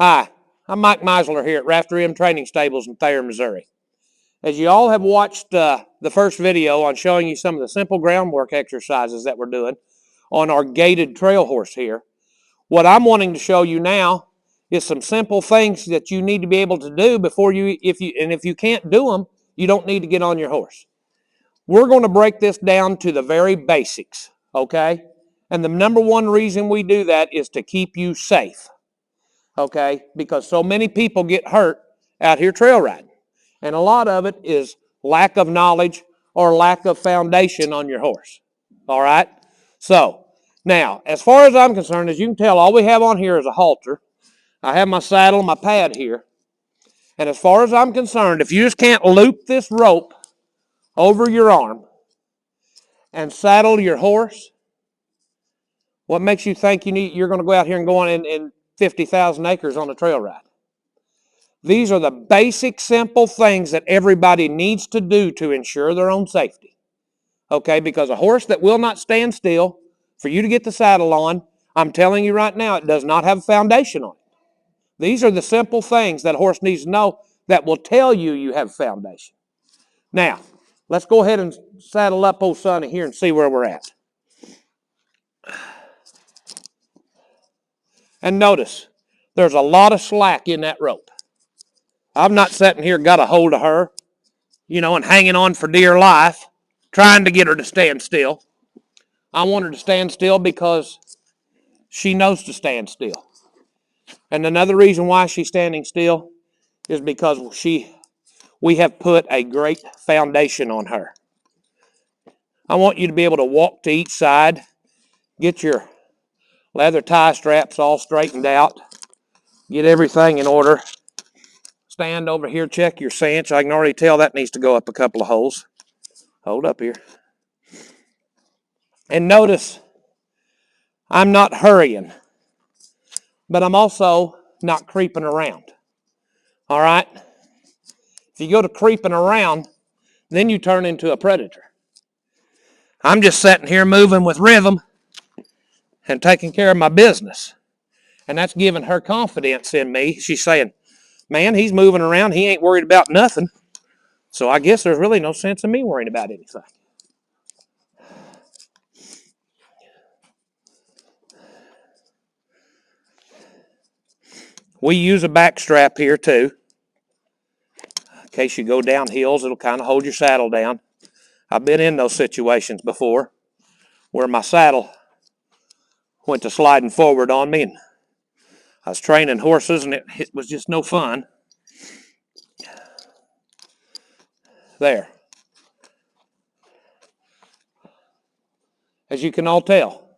Hi, I'm Mike Meizler here at Rafter Training Stables in Thayer, Missouri. As you all have watched the first video on showing you some of the simple groundwork exercises that we're doing on our gaited trail horse here, what I'm wanting to show you now is some simple things that you need to be able to do before if you can't do them, you don't need to get on your horse. We're going to break this down to the very basics, okay? And the number one reason we do that is to keep you safe. Okay, because so many people get hurt out here trail riding. And a lot of it is lack of knowledge or lack of foundation on your horse. All right? So, now, as far as I'm concerned, as you can tell, all we have on here is a halter. I have my saddle, my pad here. And as far as I'm concerned, if you just can't loop this rope over your arm and saddle your horse, what makes you think you're going to go out here and go on in 50,000 acres on a trail ride? These are the basic, simple things that everybody needs to do to ensure their own safety. Okay, because a horse that will not stand still for you to get the saddle on, I'm telling you right now, it does not have a foundation on it. These are the simple things that a horse needs to know that will tell you you have foundation. Now, let's go ahead and saddle up old Sonny here and see where we're at. And notice, there's a lot of slack in that rope. I'm not sitting here got a hold of her, and hanging on for dear life, trying to get her to stand still. I want her to stand still because she knows to stand still. And another reason why she's standing still is because we have put a great foundation on her. I want you to be able to walk to each side, get your leather tie straps all straightened out, get everything in order. Stand over here, check your cinch. I can already tell that needs to go up a couple of holes. Hold up here. And notice, I'm not hurrying, but I'm also not creeping around. All right? If you go to creeping around, then you turn into a predator. I'm just sitting here moving with rhythm and taking care of my business. And that's giving her confidence in me. She's saying, man, he's moving around. He ain't worried about nothing. So I guess there's really no sense in me worrying about anything. We use a back strap here too. In case you go down hills, it'll kind of hold your saddle down. I've been in those situations before where my saddle went to sliding forward on me, and I was training horses, and it was just no fun. There. As you can all tell,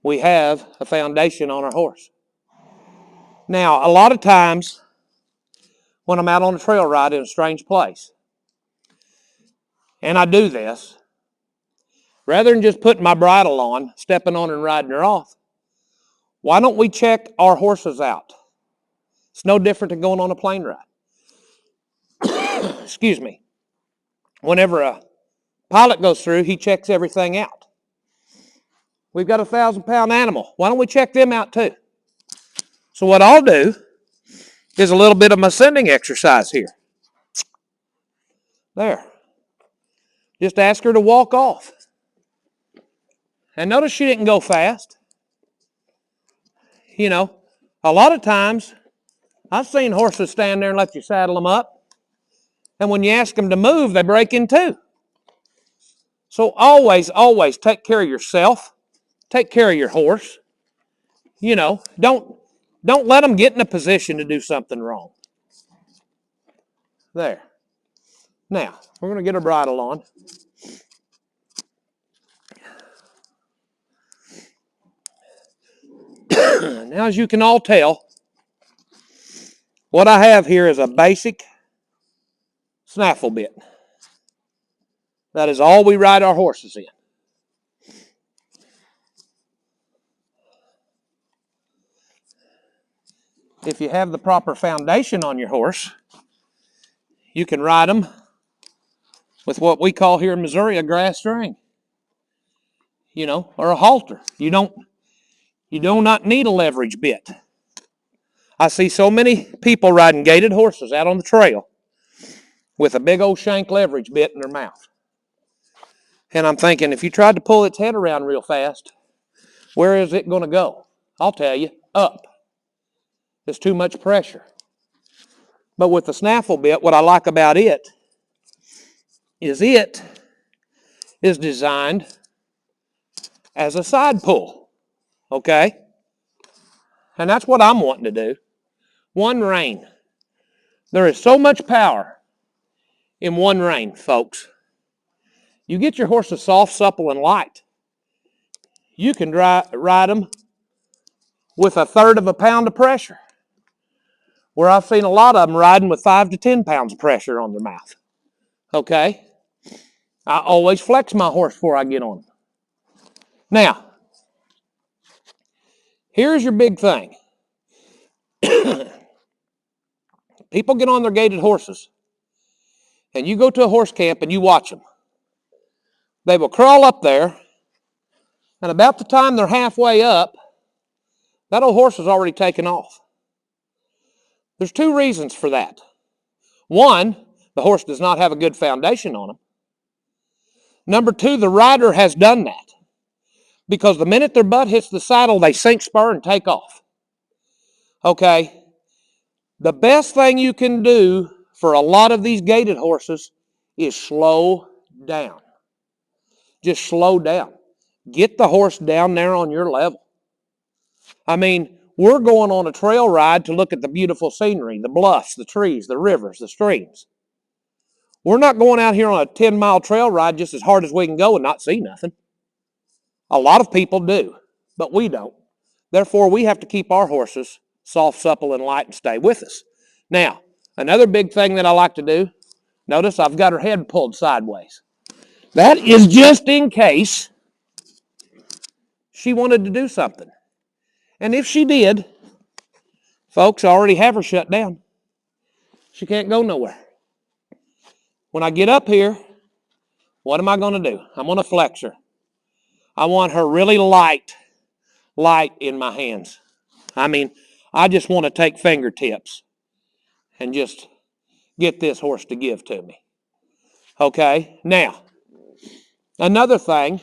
we have a foundation on our horse. Now, a lot of times when I'm out on a trail ride in a strange place, and I do this, rather than just putting my bridle on, stepping on and riding her off, why don't we check our horses out? It's no different than going on a plane ride. Excuse me. Whenever a pilot goes through, he checks everything out. We've got a 1,000-pound animal. Why don't we check them out too? So what I'll do is a little bit of my sending exercise here. There. Just ask her to walk off. And notice she didn't go fast. A lot of times, I've seen horses stand there and let you saddle them up. And when you ask them to move, they break in two. So always, always take care of yourself. Take care of your horse. Don't let them get in a position to do something wrong. There. Now, we're going to get our bridle on. Now, as you can all tell, what I have here is a basic snaffle bit. That is all we ride our horses in. If you have the proper foundation on your horse, you can ride them with what we call here in Missouri a grass string, or a halter. You do not need a leverage bit. I see so many people riding gaited horses out on the trail with a big old shank leverage bit in their mouth. And I'm thinking, if you tried to pull its head around real fast, where is it going to go? I'll tell you, up. There's too much pressure. But with the snaffle bit, what I like about it is designed as a side pull, okay? And that's what I'm wanting to do. One rein. There is so much power in one rein, folks. You get your horses soft, supple, and light. You can ride them with 1/3 of a pound of pressure, where I've seen a lot of them riding with 5 to 10 pounds of pressure on their mouth. Okay? I always flex my horse before I get on them. Now, here's your big thing. People get on their gaited horses, and you go to a horse camp and you watch them. They will crawl up there, and about the time they're halfway up, that old horse is already taken off. There's 2 reasons for that. One, the horse does not have a good foundation on him. Number 2, the rider has done that. Because the minute their butt hits the saddle, they sink spur and take off. Okay? The best thing you can do for a lot of these gaited horses is slow down. Just slow down. Get the horse down there on your level. I mean, we're going on a trail ride to look at the beautiful scenery, the bluffs, the trees, the rivers, the streams. We're not going out here on a 10-mile trail ride just as hard as we can go and not see nothing. A lot of people do, but we don't. Therefore, we have to keep our horses soft, supple, and light and stay with us. Now, another big thing that I like to do, notice I've got her head pulled sideways. That is just in case she wanted to do something. And if she did, folks, I already have her shut down. She can't go nowhere. When I get up here, what am I going to do? I'm going to flex her. I want her really light in my hands. I mean, I just want to take fingertips and just get this horse to give to me. Okay? Now, another thing,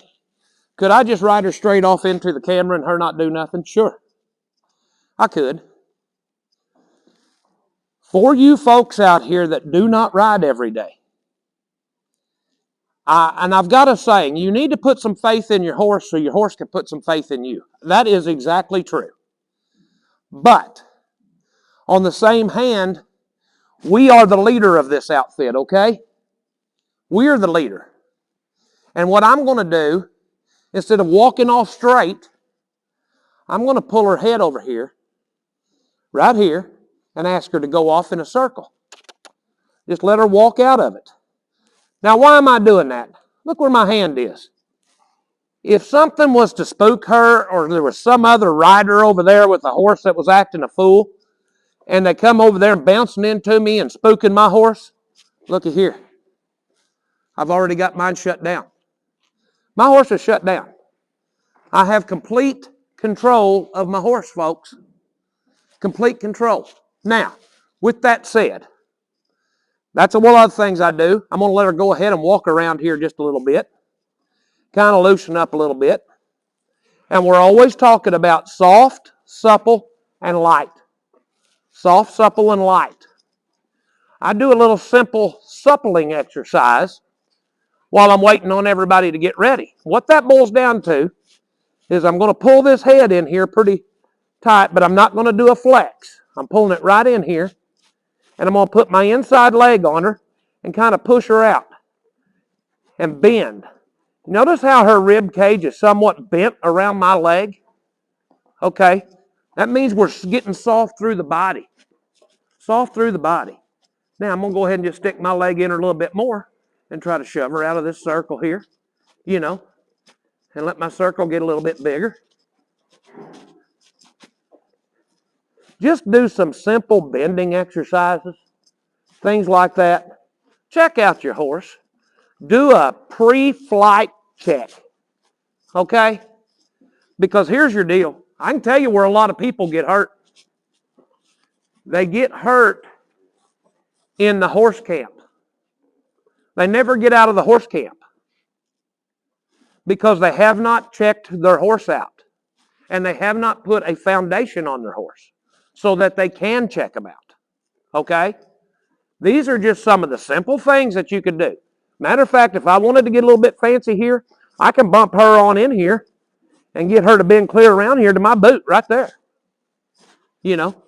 could I just ride her straight off into the camera and her not do nothing? Sure. I could. For you folks out here that do not ride every day, and I've got a saying, you need to put some faith in your horse so your horse can put some faith in you. That is exactly true. But, on the same hand, we are the leader of this outfit, okay? We're the leader. And what I'm going to do, instead of walking off straight, I'm going to pull her head over here, right here, and ask her to go off in a circle. Just let her walk out of it. Now, why am I doing that? Look where my hand is. If something was to spook her, or there was some other rider over there with a horse that was acting a fool, and they come over there and bouncing into me and spooking my horse, looky here. I've already got mine shut down. My horse is shut down. I have complete control of my horse, folks. Complete control. Now, with that said, that's one of the things I do. I'm going to let her go ahead and walk around here just a little bit. Kind of loosen up a little bit. And we're always talking about soft, supple, and light. Soft, supple, and light. I do a little simple suppling exercise while I'm waiting on everybody to get ready. What that boils down to is I'm going to pull this head in here pretty tight, but I'm not going to do a flex. I'm pulling it right in here, and I'm going to put my inside leg on her and kind of push her out and bend. Notice how her rib cage is somewhat bent around my leg? Okay, that means we're getting soft through the body. Soft through the body. Now I'm going to go ahead and just stick my leg in her a little bit more and try to shove her out of this circle here, and let my circle get a little bit bigger. Just do some simple bending exercises, things like that. Check out your horse. Do a pre-flight check, okay? Because here's your deal. I can tell you where a lot of people get hurt. They get hurt in the horse camp. They never get out of the horse camp because they have not checked their horse out and they have not put a foundation on their horse so that they can check them out. Okay? These are just some of the simple things that you could do. Matter of fact, if I wanted to get a little bit fancy here, I can bump her on in here and get her to bend clear around here to my boot right there. You know,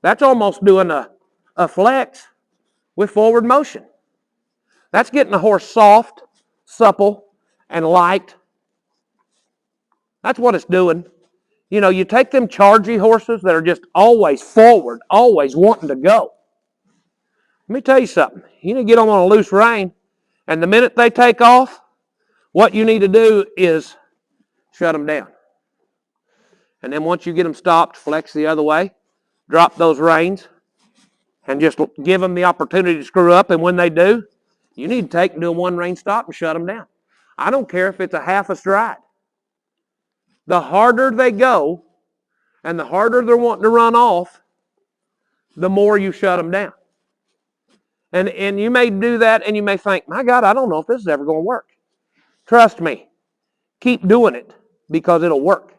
that's almost doing a flex with forward motion. That's getting the horse soft, supple, and light. That's what it's doing. You know, you take them chargy horses that are just always forward, always wanting to go. Let me tell you something. You need to get them on a loose rein, and the minute they take off, what you need to do is shut them down. And then once you get them stopped, flex the other way, drop those reins, and just give them the opportunity to screw up. And when they do, you need to take and do a one rein stop and shut them down. I don't care if it's a half a stride. The harder they go and the harder they're wanting to run off, the more you shut them down. And you may do that and you may think, my God, I don't know if this is ever going to work. Trust me, keep doing it because it'll work.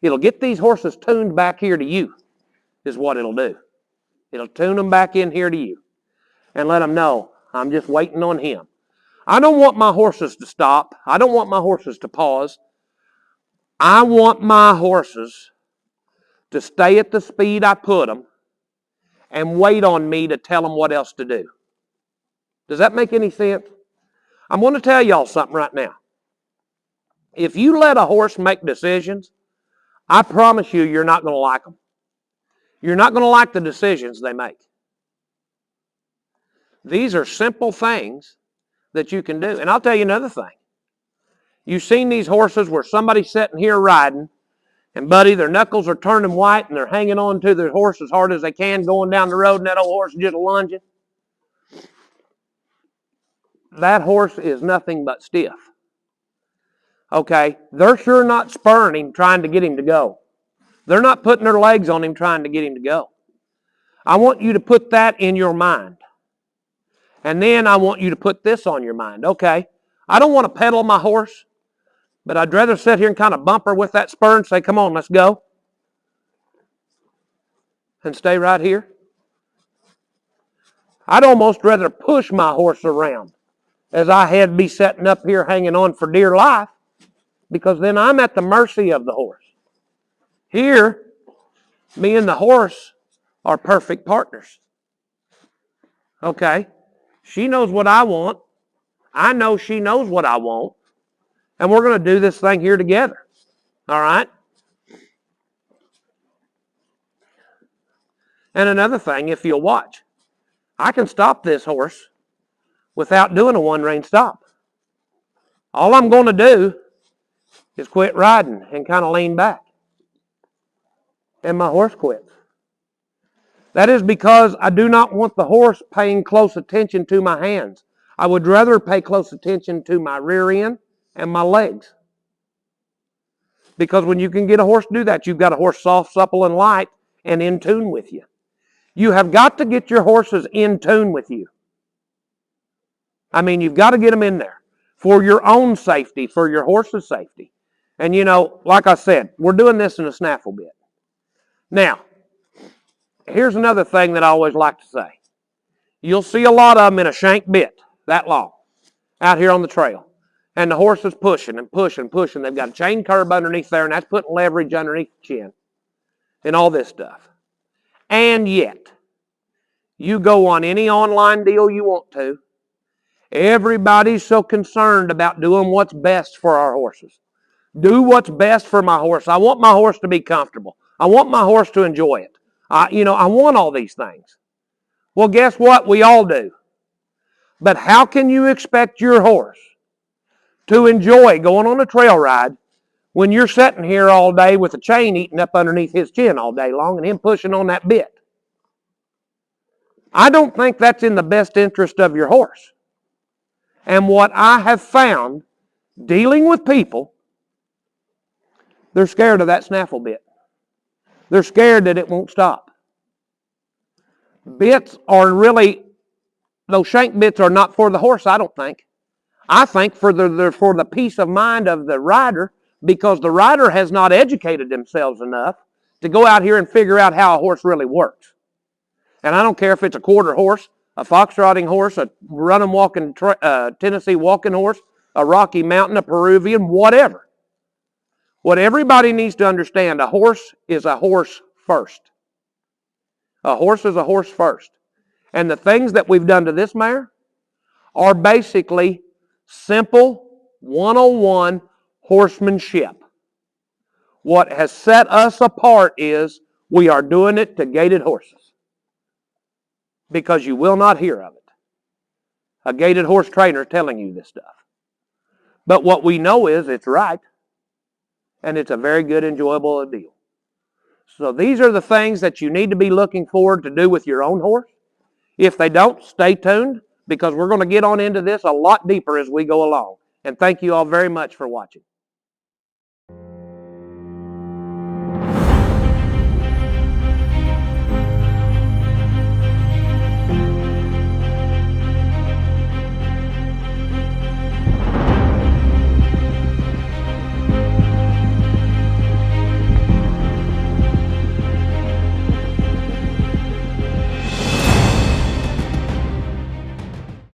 It'll get these horses tuned back here to you is what it'll do. It'll tune them back in here to you and let them know, I'm just waiting on him. I don't want my horses to stop. I don't want my horses to pause. I want my horses to stay at the speed I put them and wait on me to tell them what else to do. Does that make any sense? I'm going to tell y'all something right now. If you let a horse make decisions, I promise you, you're not going to like them. You're not going to like the decisions they make. These are simple things that you can do. And I'll tell you another thing. You've seen these horses where somebody's sitting here riding, and buddy, their knuckles are turning white, and they're hanging on to their horse as hard as they can, going down the road, and that old horse is just lunging. That horse is nothing but stiff. Okay? They're sure not spurring him, trying to get him to go. They're not putting their legs on him, trying to get him to go. I want you to put that in your mind. And then I want you to put this on your mind. Okay, I don't want to pedal my horse, but I'd rather sit here and kind of bump her with that spur and say, come on, let's go. And stay right here. I'd almost rather push my horse around as I had be sitting up here hanging on for dear life, because then I'm at the mercy of the horse. Here, me and the horse are perfect partners. Okay, she knows what I want. I know she knows what I want. And we're going to do this thing here together. All right? And another thing, if you'll watch, I can stop this horse without doing a one rein stop. All I'm going to do is quit riding and kind of lean back. And my horse quits. That is because I do not want the horse paying close attention to my hands. I would rather pay close attention to my rear end and my legs. Because when you can get a horse to do that, you've got a horse soft, supple, and light and in tune with you. You have got to get your horses in tune with you. I mean, you've got to get them in there for your own safety, for your horse's safety. And you know, like I said, we're doing this in a snaffle bit. Now, here's another thing that I always like to say. You'll see a lot of them in a shank bit, that long, out here on the trail. And the horse is pushing and pushing, pushing. They've got a chain curb underneath there, and that's putting leverage underneath the chin and all this stuff. And yet, you go on any online deal you want to, everybody's so concerned about doing what's best for our horses. Do what's best for my horse. I want my horse to be comfortable. I want my horse to enjoy it. I want all these things. Well, guess what? We all do. But how can you expect your horse to enjoy going on a trail ride when you're sitting here all day with a chain eating up underneath his chin all day long and him pushing on that bit? I don't think that's in the best interest of your horse. And what I have found dealing with people, they're scared of that snaffle bit. They're scared that it won't stop. Bits are really, those shank bits are not for the horse, I don't think. I think for the peace of mind of the rider, because the rider has not educated themselves enough to go out here and figure out how a horse really works. And I don't care if it's a quarter horse, a foxtrotting horse, a running walking Tennessee walking horse, a Rocky Mountain, a Peruvian, whatever. What everybody needs to understand, a horse is a horse first. A horse is a horse first. And the things that we've done to this mare are basically simple 101 horsemanship. What has set us apart is we are doing it to gaited horses, because you will not hear of it. A gaited horse trainer telling you this stuff. But what we know is it's right, and it's a very good, enjoyable deal. So these are the things that you need to be looking forward to do with your own horse. If they don't, stay tuned, because we're going to get on into this a lot deeper as we go along. And thank you all very much for watching.